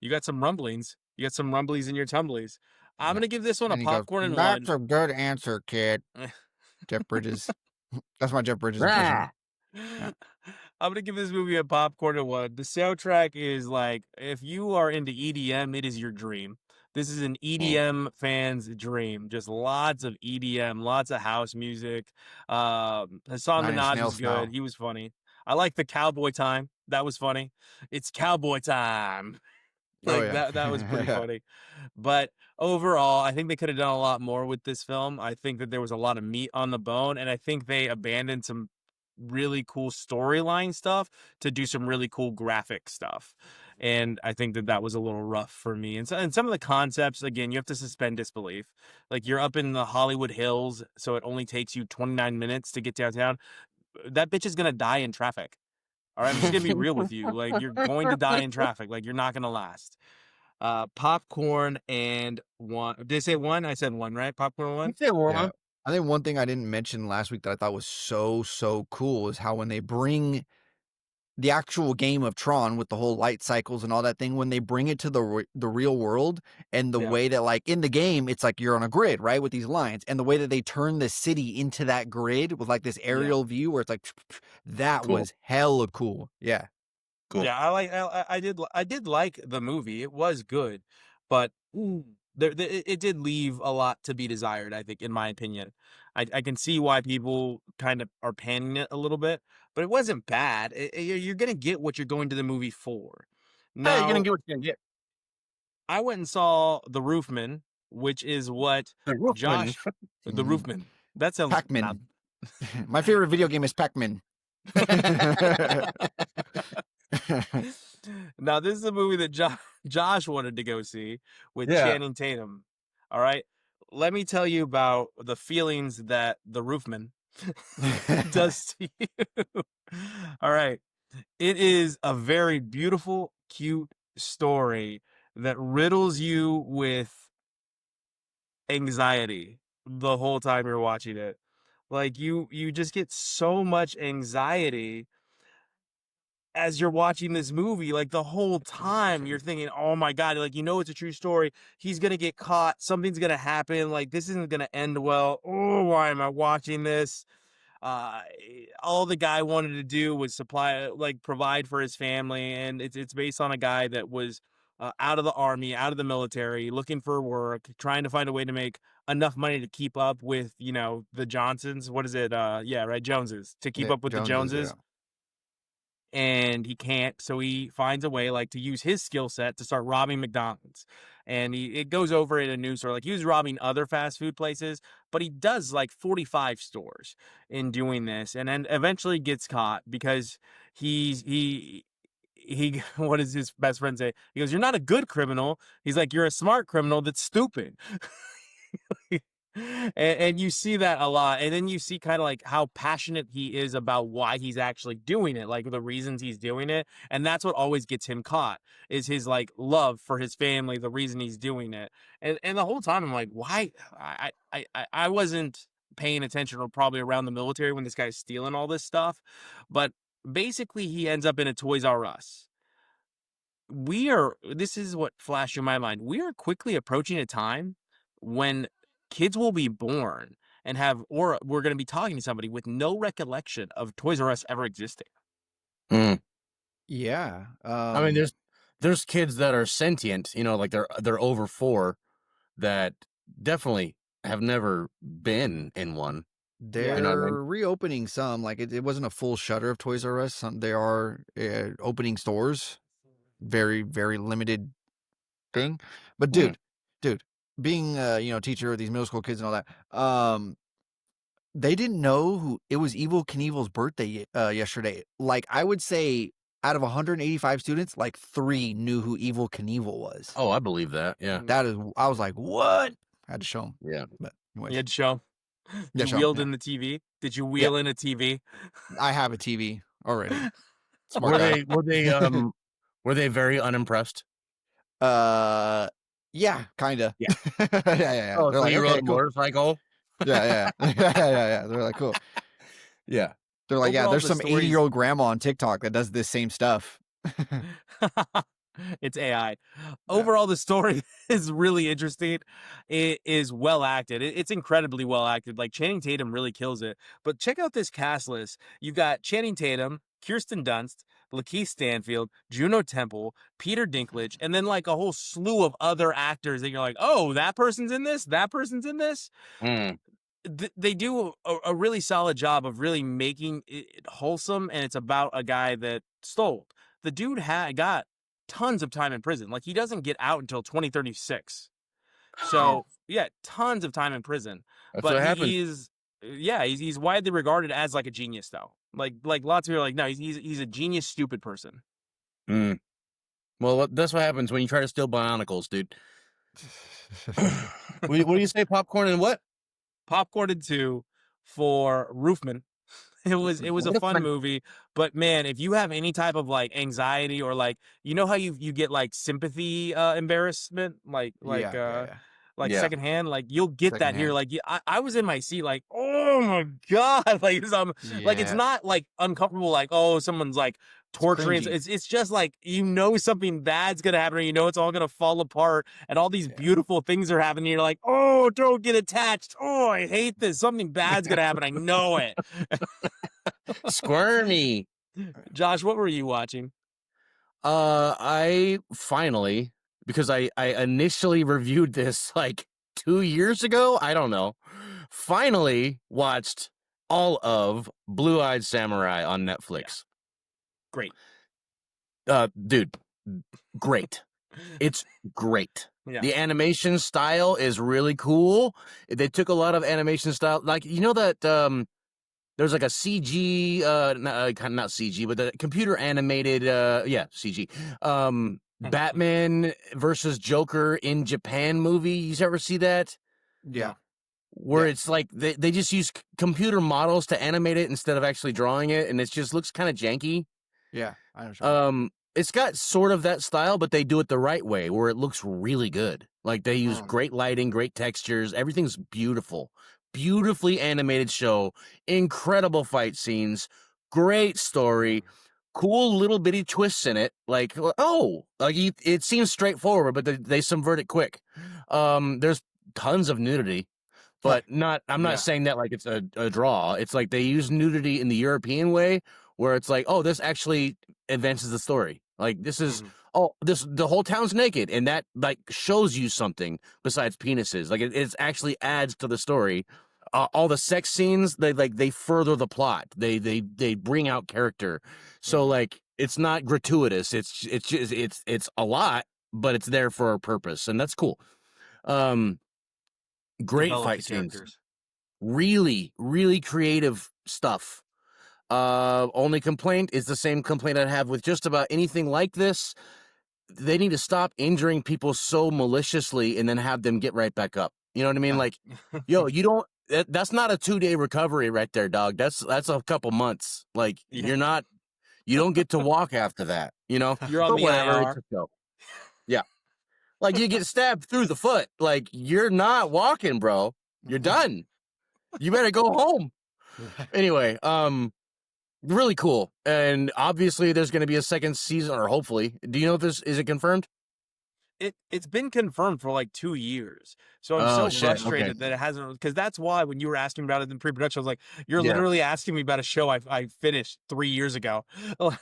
You got some rumblings. You got some rumblies in your tumblies. I'm Yeah. gonna give this one a And he goes, popcorn and "That's one. a good answer, kid." Jeff Bridges. That's my Jeff Bridges impression. Ah, I'm gonna give this movie a popcorn and one. The soundtrack is like, if you are into EDM, it is your dream. This is an EDM fan's dream. Just lots of EDM, lots of house music. Hassan Nine Inch Minaj Nails was style. good. He was funny. I like the cowboy time. That was funny. It's cowboy time. Oh Like yeah. that was pretty Yeah. funny. But overall, I think they could have done a lot more with this film. I think that there was a lot of meat on the bone, and I think they abandoned some really cool storyline stuff to do some really cool graphic stuff. And I think that that was a little rough for me. And some of the concepts, again, you have to suspend disbelief. Like you're up in the Hollywood Hills, so it only takes you 29 minutes to get downtown. That bitch is gonna die in traffic. All right, I'm just gonna be real with you. Like you're going to die in traffic. Like you're not gonna last. Popcorn and one. Did I say one? I said one, right? Popcorn one. Yeah. I think one thing I didn't mention last week that I thought was so cool is how when they bring the actual game of Tron with the whole light cycles and all that thing, when they bring it to the real world and the Yeah. way that like in the game, it's like you're on a grid, right? With these lines and the way that they turn the city into that grid with like this aerial view where it's like, that Cool. was hella cool. Yeah. Cool. Yeah, I did like the movie. It was good, but it did leave a lot to be desired, I think, in my opinion. I can see why people kind of are panning it a little bit, but it wasn't bad. You're gonna get what you're going to the movie for. Hey, you're gonna Now, get what you're gonna get. I went and saw The Roofman, which is what The Roofman. Josh, The Roofman. That sounds not. Pac-Man. My favorite video game is Pac-Man. Now, this is a movie that Josh wanted to go see with Yeah. Channing Tatum. All right. Let me tell you about the feelings that the Roofman does to you. All right. It is a very beautiful, cute story that riddles you with anxiety the whole time you're watching it. Like you just get so much anxiety as you're watching this movie, like the whole time you're thinking, oh my God, like, it's a true story. He's going to get caught. Something's going to happen. Like, this isn't going to end well. Oh, why am I watching this? Uh, all the guy wanted to do was provide for his family. And it's based on a guy that was out of the army, out of the military, looking for work, trying to find a way to make enough money to keep up with, the Johnsons. What is it? Yeah, right. Joneses, to keep Yeah, up with the Joneses, yeah. Joneses, and he can't, so he finds a way like to use his skill set to start robbing McDonald's. And it goes over in a news story, like he was robbing other fast food places, but he does like 45 stores in doing this, and then eventually gets caught because he what does his best friend say? He goes, "You're not a good criminal." He's like, "You're a smart criminal that's stupid." And you see that a lot, and then you see kind of like how passionate he is about why he's actually doing it, like the reasons he's doing it, and that's what always gets him caught is his like love for his family, the reason he's doing it. And the whole time I'm like, why? I wasn't paying attention, or probably around the military when this guy's stealing all this stuff, but basically he ends up in a Toys R Us. This is what flashed in my mind. We are quickly approaching a time when kids will be born or we're going to be talking to somebody with no recollection of Toys R Us ever existing. Mm. Yeah. I mean, there's kids that are sentient, like they're over 4 that definitely have never been in one. They're You know what I mean? reopening some. Like it wasn't a full shutter of Toys R Us. They are opening stores. Very, very limited thing. But dude, being teacher of these middle school kids and all that, they didn't know who it was. Evil Knievel's birthday yesterday. Like I would say, out of 185 students, like 3 knew who Evil Knievel was. Oh, I believe that. Yeah. That is, I was like, what? I had to show him. Yeah. But anyways, You had to show. Yeah, You show 'em, wheeled yeah. in the TV? Did you wheel in a TV? I have a TV already. Smart Were guy. were they very unimpressed? Yeah, kinda. Yeah. Yeah. Oh, They're so like, you okay, rode a cool. motorcycle? Yeah. Yeah. They're like, cool. Yeah. They're like, yeah, Overall, there's the some stories- 80-year-old grandma on TikTok that does this same stuff. It's AI. Overall, the story is really interesting. It is well acted. It's incredibly well acted. Like Channing Tatum really kills it. But check out this cast list. You've got Channing Tatum, Kirsten Dunst, Lakeith Stanfield, Juno Temple, Peter Dinklage, and then like a whole slew of other actors that you're like, oh, that person's in this. That person's in this. Mm. They do a really solid job of really making it wholesome, and it's about a guy that stole. The dude got tons of time in prison. Like, he doesn't get out until 2036. Yeah. So yeah, tons of time in prison. That's But what happened. he is, yeah, he's widely regarded as like a genius though. Like lots of people are like, no, he's a genius, stupid person. Mm. Well, that's what happens when you try to steal Bionicles, dude. What do you say? Popcorn and what? Popcorn and 2 for Roofman. It was a fun movie, but man, if you have any type of like anxiety or like, you know how you get like sympathy embarrassment, Yeah. Yeah. secondhand, like you'll get that here. Secondhand. Like I was in my seat like, oh my god, like like it's Yeah. not like uncomfortable, like, oh, someone's like torturing. cringy. It's just like, you know, something bad's gonna happen, or you know it's all gonna fall apart, and all these Yeah. beautiful things are happening. You're like, oh, don't get attached. Oh, I hate this. Something bad's gonna happen. I know it. Squirmy. Josh, what were you watching? I finally, because I initially reviewed this like 2 years ago, I don't know, finally watched all of Blue-Eyed Samurai on Netflix. Great. Dude, great. It's great. Yeah. The animation style is really cool. They took a lot of animation style, like, you know that there's like a CG, not CG, but the computer animated, CG. Batman versus Joker in Japan movie. You ever see that? Yeah. Where Yeah. it's like they just use computer models to animate it instead of actually drawing it, and it just looks kind of janky. Yeah. I understand. It's got sort of that style, but they do it the right way, where it looks really good. Like, they use Mm. great lighting, great textures. Everything's beautiful. Beautifully animated show. Incredible fight scenes. Great story. Cool little bitty twists in it. Like, it seems straightforward, but they subvert it quick. There's tons of nudity, but I'm not Yeah. saying that like it's a draw. It's like they use nudity in the European way, where it's like, oh, this actually advances the story. Like, this is the whole town's naked, and that like shows you something besides penises. Like, it actually adds to the story. All the sex scenes, they further the plot. They bring out character. So like, it's not gratuitous. It's just it's a lot, but it's there for a purpose, and that's cool. Great Develop fight the scenes. characters. Really, really creative stuff. Only complaint is the same complaint I have with just about anything like this. They need to stop injuring people so maliciously and then have them get right back up. You know what I mean? Like, yo, you don't. That's not a 2-day recovery right there, dog. That's a couple months. Like, Yeah. you don't get to walk after that. You know, You're on but the whatever. IR. It's a show. Yeah, like, you get stabbed through the foot. Like, you're not walking, bro. You're done. You better go home. Anyway, really cool. And obviously there's going to be a second season, or hopefully. Do you know if is it confirmed? It's been confirmed for like 2 years. So I'm Oh, so shit. Okay. frustrated that it hasn't, because that's why when you were asking about it in pre-production, I was like, you're Yeah. literally asking me about a show I finished 3 years ago.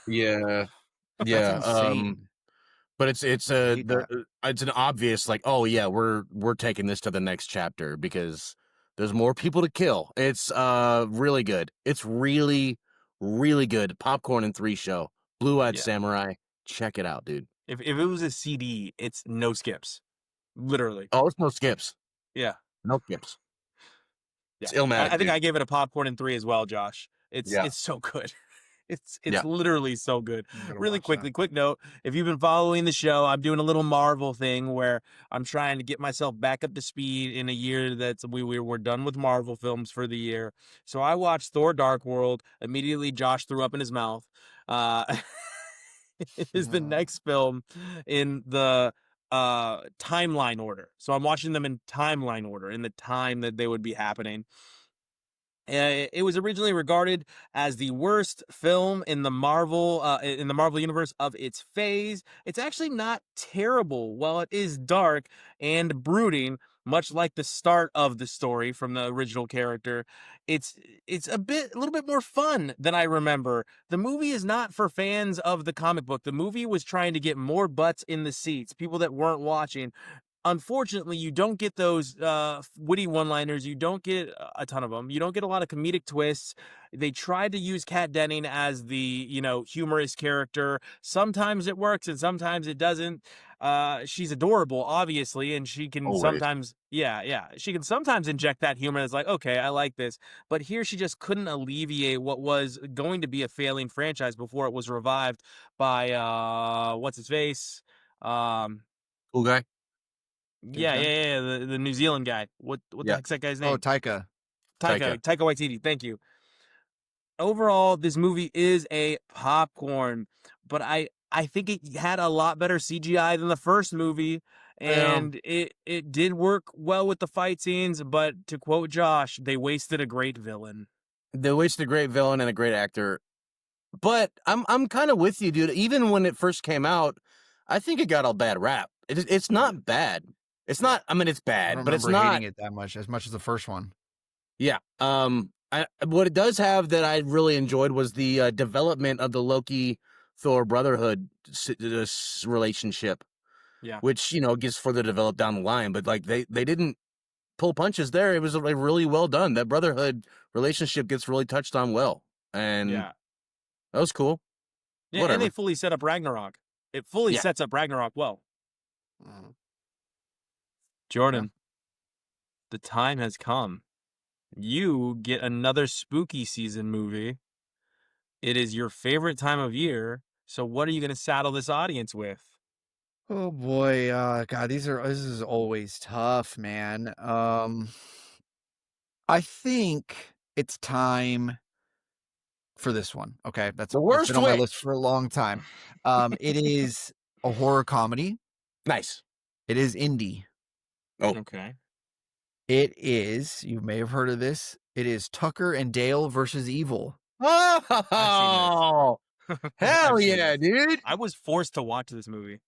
Yeah. That's Yeah. insane. But it's hate that. it's an obvious, like, oh yeah, we're taking this to the next chapter because there's more people to kill. It's really good. It's really, really good. Popcorn and 3 show. Blue-Eyed Yeah. Samurai. Check it out, dude. If it was a CD, it's no skips. Literally. Oh, it's no skips. Yeah. No skips. Yeah. It's Illmatic, I think dude. I gave it a popcorn and 3 as well, Josh. It's Yeah. so good. It's Yeah. literally so good. I'm gonna Really watch quickly, that. quick note. If you've been following the show, I'm doing a little Marvel thing where I'm trying to get myself back up to speed in a year that's we're done with Marvel films for the year. So I watched Thor Dark World. Immediately Josh threw up in his mouth. It is the next film in the timeline order. So I'm watching them in timeline order, in the time that they would be happening. It was originally regarded as the worst film in the Marvel universe of its phase. It's actually not terrible. While it is dark and brooding, much like the start of the story from the original character, it's a little bit more fun than I remember. The movie is not for fans of the comic book. The movie was trying to get more butts in the seats, people that weren't watching. unfortunately, you don't get those witty one-liners. You don't get a ton of them. You don't get a lot of comedic twists. They tried to use Kat Denning as the humorous character. Sometimes it works, and sometimes it doesn't. She's adorable, obviously, and she can Always. sometimes, yeah, she can sometimes inject that humor that's like, okay, I like this. But here, she just couldn't alleviate what was going to be a failing franchise before it was revived by what's his face. Um, Cool guy. James yeah, yeah, Gunn. yeah, the New Zealand guy. What the Yeah. heck's that guy's Oh, name? Taika. Taika. Taika Waititi. Thank you. Overall, this movie is a popcorn, but I think it had a lot better CGI than the first movie, Yeah. and it did work well with the fight scenes. But to quote Josh, they wasted a great villain. They wasted a great villain and a great actor. But I'm kind of with you, dude. Even when it first came out, I think it got a bad rap. It's not bad. It's Yeah. not. I mean, it's I don't bad, but it's remember hating not. it that much as the first one. Yeah. What it does have that I really enjoyed was the development of the Loki Thor Brotherhood relationship, Yeah, which gets further developed down the line. But like they didn't pull punches there. It was like really well done. That Brotherhood relationship gets really touched on well, and yeah, that was cool. yeah, and they Whatever. fully set up Ragnarok. It fully Yeah. sets up Ragnarok well. Mhm. Yeah. Jordan, the time has come. You get another spooky season movie. It is your favorite time of year. So what are you going to saddle this audience with? Oh boy, God, this is always tough, man. I think it's time for this one. Okay, The that's been worst on my way. list for a long time. It is a horror comedy. Nice. It is indie. Oh. Okay. It is, you may have heard of this. It is Tucker and Dale versus Evil. I've seen this. Oh, I've hell seen yeah, this. dude. I was forced to watch this movie.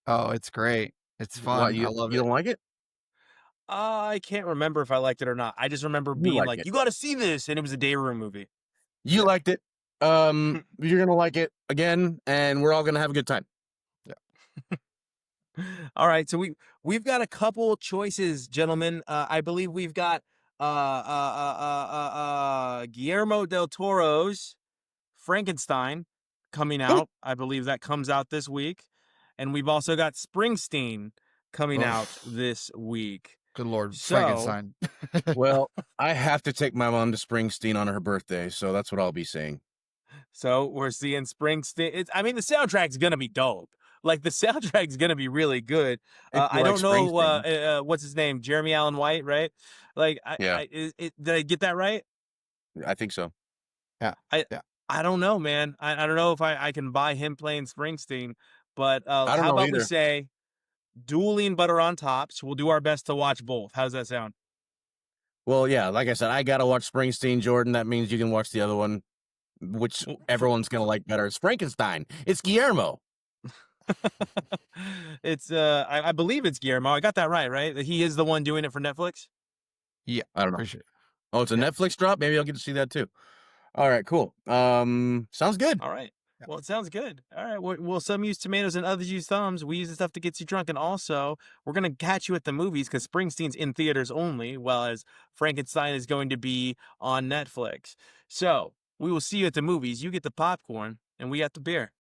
Oh, it's great. It's What, fun. I you love you it. don't like it? I can't remember if I liked it or not. I just remember You being liked like, it. "You got to see this," and it was a day room movie. You Yeah. liked it. You're gonna like it again, and we're all gonna have a good time. All right, so we've got a couple choices, gentlemen. I believe we've got Guillermo del Toro's Frankenstein coming Ooh. out. I believe that comes out this week, and we've also got Springsteen coming Oh, out this week. good Lord, So, Frankenstein. Well, I have to take my mom to Springsteen on her birthday, so that's what I'll be saying. so we're seeing Springsteen. I mean, the soundtrack's gonna be dope. Like the soundtrack's gonna be really good. If you I like don't know Springsteen, what's his name, Jeremy Allen White, right? Like, yeah, did I get that right? I think so. Yeah, I yeah. I don't know, man. I don't know if I can buy him playing Springsteen, but I don't how know about we either. say dueling butter on tops? We'll do our best to watch both. How's that sound? Well, yeah, like I said, I gotta watch Springsteen, Jordan. That means you can watch the other one, which Well, everyone's gonna like better. It's Frankenstein. It's Guillermo. it's I believe it's Guillermo. I got that right? He is the one doing it for Netflix. Yeah, I don't know. pretty sure. Oh, it's a Yeah, Netflix drop. Maybe I'll get to see that too. All right, cool. Sounds good. All right. yeah. Well, it sounds good. All right. Well, some use tomatoes and others use thumbs. We use the stuff that gets you drunk. And also, we're going to catch you at the movies because Springsteen's in theaters only, while as Frankenstein is going to be on Netflix. So we will see you at the movies. You get the popcorn, and we got the beer.